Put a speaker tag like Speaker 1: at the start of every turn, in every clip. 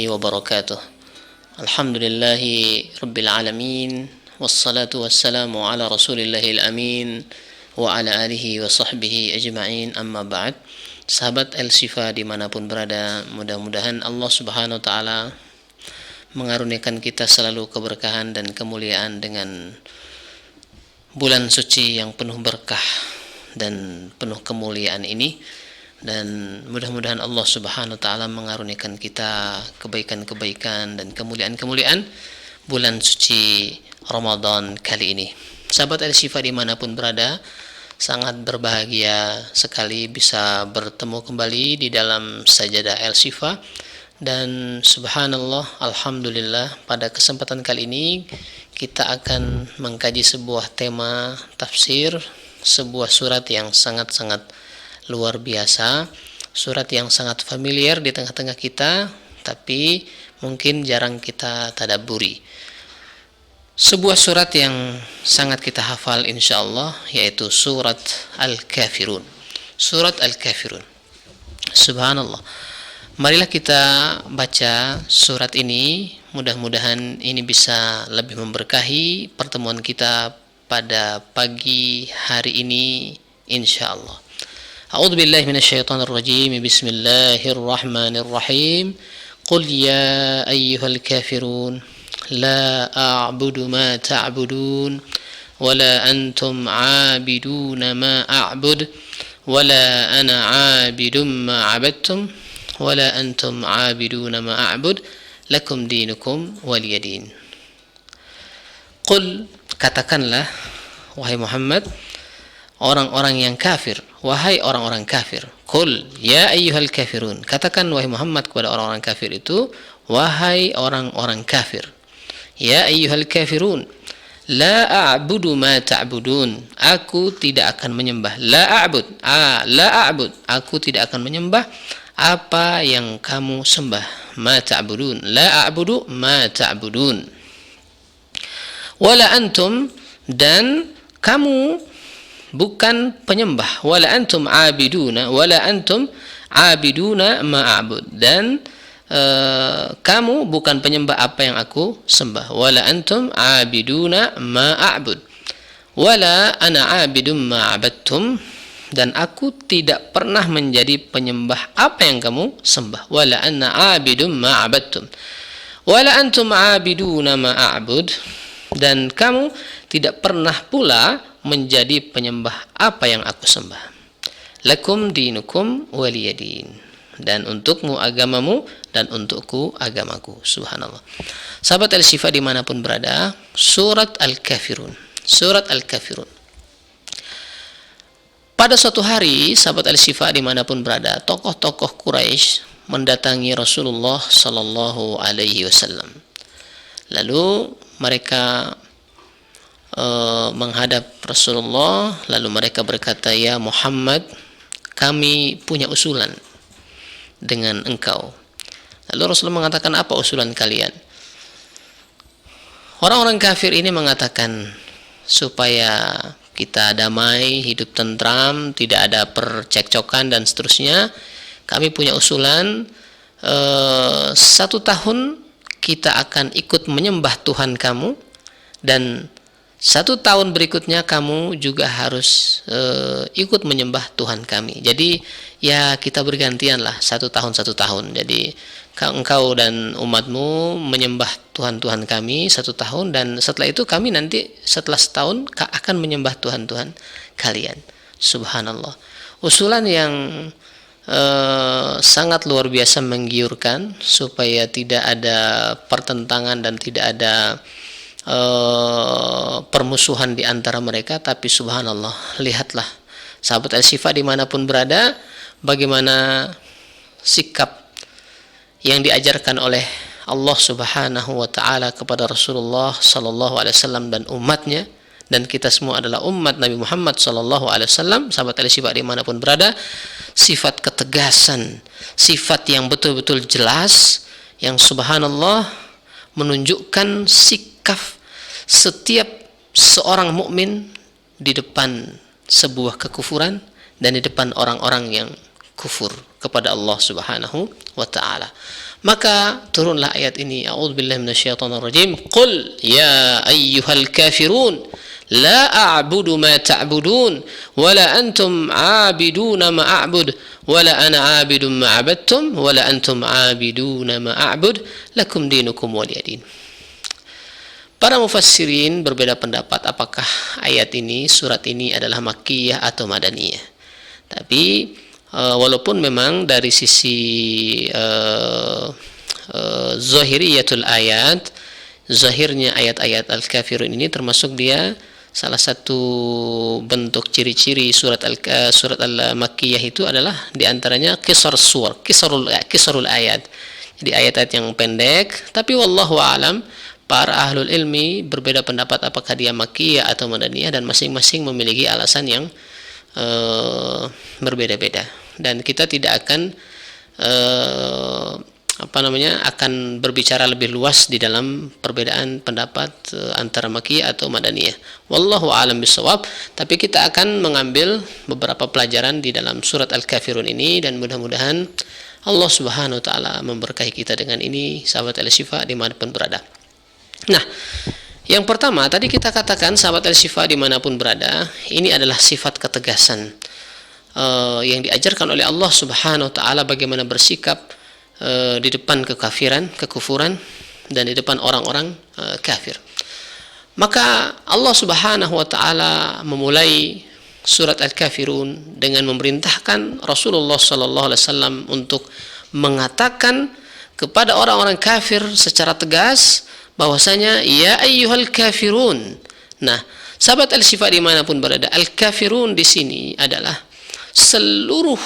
Speaker 1: wabarakatuh. Alhamdulillahi rabbil alamin, wassalatu wassalamu ala rasulillahil amin, wa ala alihi wa sahbihi ajma'in, amma ba'd. Sahabat El-Shifa dimanapun berada, mudah-mudahan Allah subhanahu wa ta'ala mengaruniakan kita selalu keberkahan dan kemuliaan dengan bulan suci yang penuh berkah dan penuh kemuliaan ini. Dan mudah-mudahan Allah subhanahu wa ta'ala mengaruniakan kita kebaikan-kebaikan dan kemuliaan-kemuliaan bulan suci Ramadan kali ini. Sahabat El-Shifa dimanapun berada, sangat berbahagia sekali bisa bertemu kembali di dalam sajadah El-Shifa. Dan subhanallah, alhamdulillah, pada kesempatan kali ini kita akan mengkaji sebuah tema tafsir, sebuah surat yang sangat-sangat luar biasa, surat yang sangat familiar di tengah-tengah kita, tapi mungkin jarang kita tadabburi. Sebuah surat yang sangat kita hafal insyaallah, yaitu surat Al-Kafirun. Surat Al-Kafirun. Subhanallah. Marilah kita baca surat ini, mudah-mudahan ini bisa lebih memberkahi pertemuan kita pada pagi hari ini insyaallah. أعوذ بالله من الشيطان الرجيم بسم الله الرحمن الرحيم قل يا أيها الكافرون لا أعبد ما تعبدون ولا أنتم عابدون ما أعبد ولا أنا عابد ما عبدتم ولا أنتم عابدون ما أعبد لكم دينكم ولي دين. قل, katakanlah wahai Muhammad, orang-orang yang kafir, wahai orang-orang kafir. Qul ya ayyuhal kafirun, katakan wahai Muhammad kepada orang-orang kafir itu, wahai orang-orang kafir. Ya ayyuhal kafirun, la a'budu ma ta'budun, aku tidak akan menyembah. La a'bud, aku tidak akan menyembah apa yang kamu sembah. Ma ta'budun, la a'budu ma ta'budun. Wala antum, dan kamu bukan penyembah. Wala antum abiduna, wala antum abiduna ma'abud, dan kamu bukan penyembah apa yang aku sembah. Wala antum abiduna ma'abud wala ana abidum ma'abadtum, dan aku tidak pernah menjadi penyembah apa yang kamu sembah. Wala ana abidum ma'abadtum wala antum abiduna ma'abud, dan kamu tidak pernah pula menjadi penyembah apa yang aku sembah. Lakum dinukum waliyadin, dan untukmu agamamu dan untukku agamaku. Subhanallah. Sahabat El-Shifa dimanapun berada, surat Al-Kafirun. Surat Al-Kafirun. Pada suatu hari, sahabat El-Shifa dimanapun berada, tokoh-tokoh Quraisy mendatangi Rasulullah sallallahu alaihi wasallam. Lalu mereka menghadap Rasulullah, lalu mereka berkata, ya Muhammad, kami punya usulan dengan engkau. Lalu Rasulullah mengatakan, apa usulan kalian? Orang-orang kafir ini mengatakan, supaya kita damai, hidup tentram, tidak ada percekcokan dan seterusnya, kami punya usulan, 1 tahun kita akan ikut menyembah Tuhan kamu, dan 1 tahun berikutnya kamu juga harus ikut menyembah Tuhan kami. Jadi ya kita bergantian lah, 1 tahun 1 tahun. Jadi engkau dan umatmu menyembah Tuhan-Tuhan kami 1 tahun, dan setelah itu kami nanti setelah setahun akan menyembah Tuhan-Tuhan kalian. Subhanallah. Usulan yang sangat luar biasa menggiurkan, supaya tidak ada pertentangan dan tidak ada permusuhan di antara mereka. Tapi subhanallah, lihatlah sahabat El-Shifa dimanapun berada, bagaimana sikap yang diajarkan oleh Allah subhanahu wa ta'ala kepada Rasulullah sallallahu alaihi wasallam dan umatnya, dan kita semua adalah umat Nabi Muhammad sallallahu alaihi wasallam. Sahabat El-Shifa dimanapun berada, sifat ketegasan, sifat yang betul-betul jelas, yang subhanallah menunjukkan sikap setiap seorang mukmin di depan sebuah kekufuran dan di depan orang-orang yang kufur kepada Allah Subhanahu wa taala. Maka turunlah ayat ini, a'udzubillahi minasyaitonir rajim, qul ya ayyuhal kafirun la a'budu ma ta'budun wala antum 'abiduna ma a'bud wala ana 'abidun ma 'abadtum wala antum 'abiduna ma a'bud lakum dinukum waliyadin. Para mufassirin berbeda pendapat apakah ayat ini, surat ini adalah makkiyah atau madaniyah. Tapi walaupun memang dari sisi zahiriyatul ayat, zahirnya ayat-ayat al-kafirun ini termasuk dia salah satu bentuk ciri-ciri surat al-makkiyah itu adalah diantaranya kisarul ayat. Jadi ayat-ayat yang pendek, tapi wallahu a'lam, para ahlul ilmi berbeda pendapat apakah dia makkiyah atau madaniyah, dan masing-masing memiliki alasan yang berbeda-beda. Dan kita tidak akan akan berbicara lebih luas di dalam perbedaan pendapat antara makkiyah atau madaniyah. Wallahu a'lam bishawab. Tapi kita akan mengambil beberapa pelajaran di dalam surat Al-Kafirun ini, dan mudah-mudahan Allah Subhanahu wa taala memberkahi kita dengan ini, sahabat Al-Syifa dimanapun berada. Nah, yang pertama tadi kita katakan sahabat Al-Syifa dimanapun berada, ini adalah sifat ketegasan yang diajarkan oleh Allah Subhanahu wa taala, bagaimana bersikap di depan kekufuran, dan di depan orang-orang kafir. Maka Allah Subhanahu wa taala memulai surat Al-Kafirun dengan memerintahkan Rasulullah sallallahu alaihi wasallam untuk mengatakan kepada orang-orang kafir secara tegas bahwasanya ya ayyuhal kafirun. Nah, sahabat Al-Syifa dimanapun berada, Al-Kafirun di sini adalah seluruh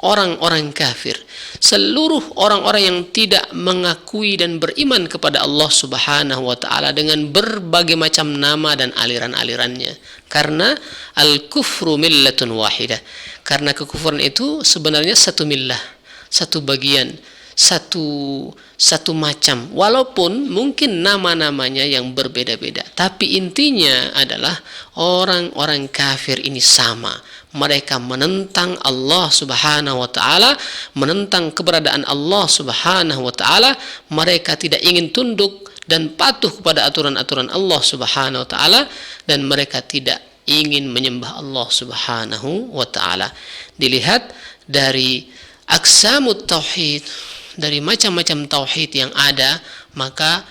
Speaker 1: orang-orang kafir, seluruh orang-orang yang tidak mengakui dan beriman kepada Allah Subhanahu wa taala dengan berbagai macam nama dan aliran-alirannya. Karena al-kufru millatun wahidah. Karena kekufuran itu sebenarnya satu millah, satu bagian, satu macam, walaupun mungkin nama-namanya yang berbeda-beda, tapi intinya adalah orang-orang kafir ini sama. Mereka menentang Allah Subhanahu wa taala, menentang keberadaan Allah Subhanahu wa taala. Mereka tidak ingin tunduk dan patuh kepada aturan-aturan Allah Subhanahu wa taala, dan mereka tidak ingin menyembah Allah Subhanahu wa taala. Dilihat dari aqsamut tauhid, dari macam-macam tauhid yang ada, maka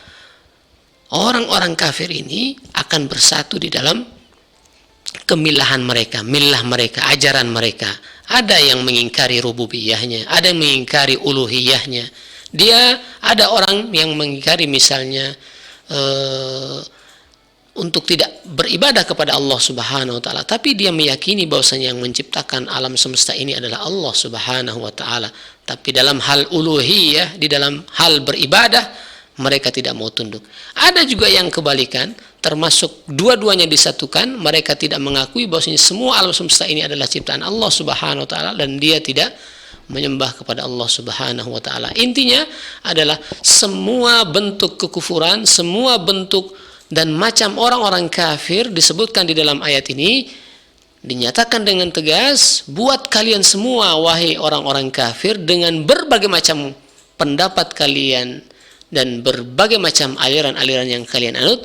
Speaker 1: orang-orang kafir ini akan bersatu di dalam kemilahan mereka, milah mereka, ajaran mereka. Ada yang mengingkari rububiyahnya, ada yang mengingkari uluhiyahnya. Ada orang yang mengingkari misalnya untuk tidak beribadah kepada Allah Subhanahu wa taala, tapi dia meyakini bahwasanya yang menciptakan alam semesta ini adalah Allah Subhanahu wa taala. Tapi dalam hal uluhiyah, di dalam hal beribadah, mereka tidak mau tunduk. Ada juga yang kebalikan, termasuk dua-duanya disatukan. Mereka tidak mengakui bahwasanya semua alam semesta ini adalah ciptaan Allah Subhanahu wa taala, dan dia tidak menyembah kepada Allah Subhanahu wa taala. Intinya adalah semua bentuk kekufuran, semua bentuk dan macam orang-orang kafir disebutkan di dalam ayat ini, dinyatakan dengan tegas, buat kalian semua wahai orang-orang kafir, dengan berbagai macam pendapat kalian dan berbagai macam aliran-aliran yang kalian anut,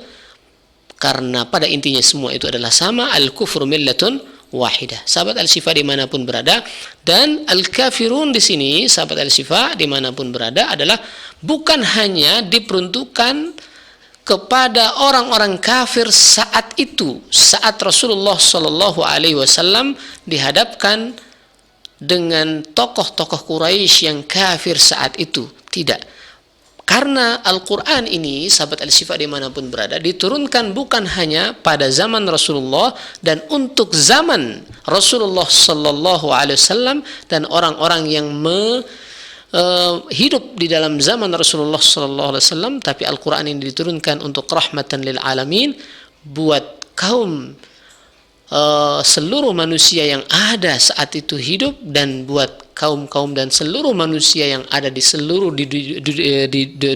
Speaker 1: karena pada intinya semua itu adalah sama, al-kufru millatun wahidah. Sahabat Al-Syifa dimanapun berada, dan al-kafirun di sini sahabat Al-Syifa dimanapun berada adalah bukan hanya diperuntukkan kepada orang-orang kafir saat itu, saat Rasulullah Shallallahu Alaihi Wasallam dihadapkan dengan tokoh-tokoh Quraisy yang kafir saat itu. Tidak. Karena Al-Quran ini, sahabat Al-Syifa dimanapun berada, diturunkan bukan hanya pada zaman Rasulullah dan untuk zaman Rasulullah Sallallahu Alaihi Wasallam dan orang-orang yang hidup di dalam zaman Rasulullah Sallallahu Alaihi Wasallam, tapi Al-Quran ini diturunkan untuk rahmatan lil alamin, buat kaum seluruh manusia yang ada saat itu hidup, dan buat kaum-kaum dan seluruh manusia yang ada di seluruh di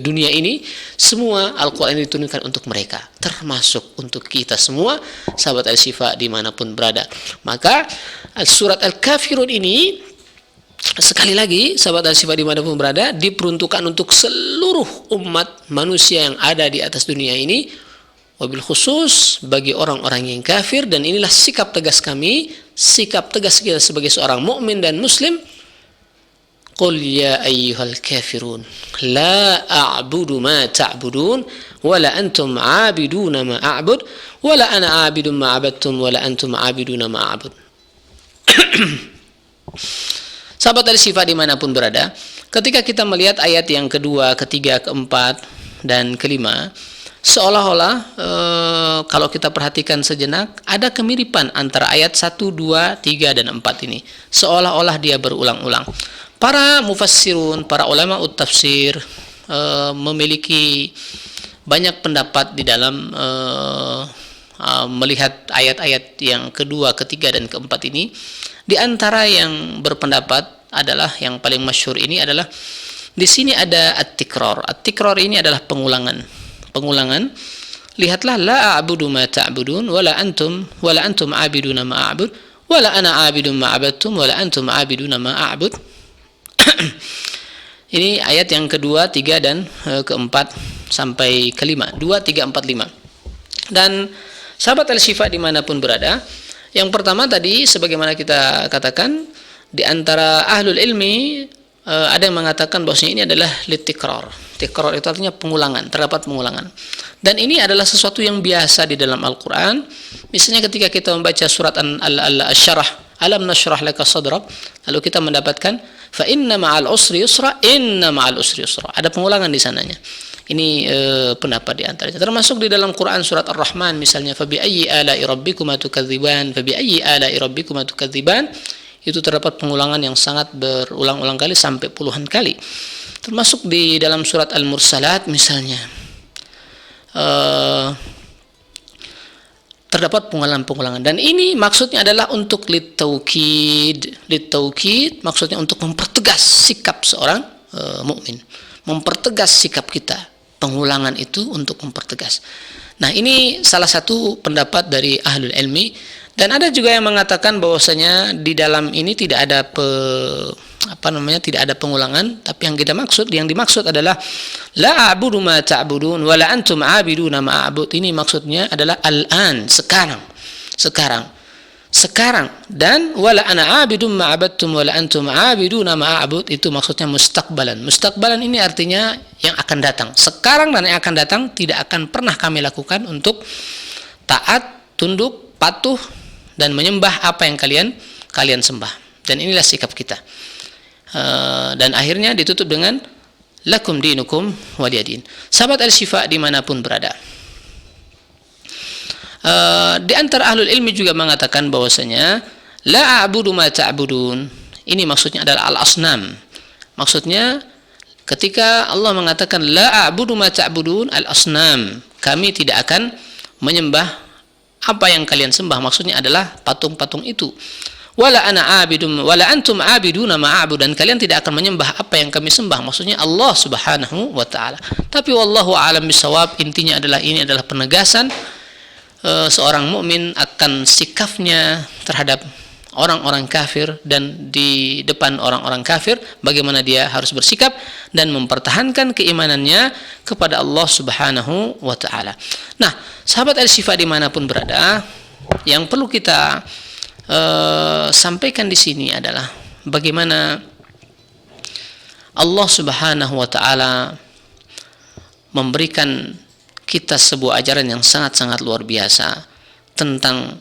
Speaker 1: dunia ini, semua Al-Quran ini diturunkan untuk mereka, termasuk untuk kita semua sahabat Al-Syifa dimanapun berada. Maka surat Al-Kafirun ini sekali lagi, sahabat Al-Syifa dimanapun berada, diperuntukkan untuk seluruh umat manusia yang ada di atas dunia ini, wabil khusus bagi orang-orang yang kafir. Dan inilah sikap tegas kami, sikap tegas kita sebagai seorang mukmin dan muslim. Qul ya ayyuhal kafirun la a'budu ma ta'budun wala antum 'abiduna ma a'bud wala ana 'abidun ma 'abadtum wala antum 'abiduna ma a'bud. Sahabat Al-Syifa dimanapun berada, ketika kita melihat ayat yang kedua, ketiga, keempat, dan kelima, seolah-olah kalau kita perhatikan sejenak, ada kemiripan antara ayat 1, 2, 3, dan 4 ini. Seolah-olah dia berulang-ulang. Para mufassirun, para ulama tafsir memiliki banyak pendapat di dalam melihat ayat-ayat yang kedua, ketiga, dan keempat ini. Di antara yang berpendapat adalah yang paling masyhur ini adalah di sini ada at-tikrar. At-tikrar ini adalah pengulangan. Lihatlah, la a'budu ma ta'budun wala antum 'abiduna ma a'bud wala ana 'abidun ma 'abadtum wala antum 'abiduna ma a'bud. Ini ayat yang kedua, tiga, dan keempat sampai kelima. 2, 3, 4, 5. Dan sahabat Al-Syifa dimanapun berada, yang pertama tadi sebagaimana kita katakan, di antara ahlul ilmi ada yang mengatakan bahwasanya ini adalah litikrar. Tikrar itu artinya pengulangan, terdapat pengulangan. Dan ini adalah sesuatu yang biasa di dalam Al-Quran. Misalnya ketika kita membaca surat Al-Syarah, alam nashrah laka sadrak, lalu kita mendapatkan fa inna ma'al usri yusra, inna ma'al usri yusra. Ada pengulangan di sananya. Ini pendapat di antaranya. Termasuk di dalam Quran surat Ar-Rahman misalnya, fa bi ayyi ala'i rabbikuma tukadziban, fa bi ayyi ala'i rabbikuma tukadziban. Itu terdapat pengulangan yang sangat berulang-ulang kali sampai puluhan kali. Termasuk di dalam surat Al-Mursalat misalnya, terdapat pengulangan-pengulangan. Dan ini maksudnya adalah untuk litaukid, maksudnya untuk mempertegas sikap seorang mukmin, mempertegas sikap kita. Pengulangan itu untuk mempertegas. Nah, ini salah satu pendapat dari ahlul ilmi. Dan ada juga yang mengatakan bahwasanya di dalam ini tidak ada tidak ada pengulangan, tapi yang dimaksud adalah la a'budu ma ta'budun wa la antum 'abiduna ma a'bud. Ini maksudnya adalah al-an, sekarang, dan wala ana 'abidum ma 'abadtum wala antum 'abiduna ma a'bud, itu maksudnya mustaqbalan. Mustaqbalan ini artinya yang akan datang. Sekarang dan yang akan datang tidak akan pernah kami lakukan untuk taat, tunduk, patuh dan menyembah apa yang kalian sembah. Dan inilah sikap kita. Dan akhirnya ditutup dengan lakum dinukum waliyadin. Sahabat Al-Syifa dimanapun berada, di antara ahlul ilmi juga mengatakan bahwasanya la a'budu ma ta'budun, ini maksudnya adalah al-asnam. Maksudnya ketika Allah mengatakan la a'budu ma ta'budun al-asnam, kami tidak akan menyembah apa yang kalian sembah, maksudnya adalah patung-patung itu. Wala ana 'abidum wala antum 'abiduna ma a'bud, dan kalian tidak akan menyembah apa yang kami sembah, maksudnya Allah Subhanahu wa taala. Tapi wallahu a'lam bisawab, intinya adalah ini adalah penegasan seorang mukmin akan sikapnya terhadap orang-orang kafir, dan di depan orang-orang kafir bagaimana dia harus bersikap dan mempertahankan keimanannya kepada Allah Subhanahu wa taala. Nah, sahabat Al-Syifa dimanapun berada, yang perlu kita sampaikan di sini adalah bagaimana Allah Subhanahu wa taala memberikan kita sebuah ajaran yang sangat-sangat luar biasa tentang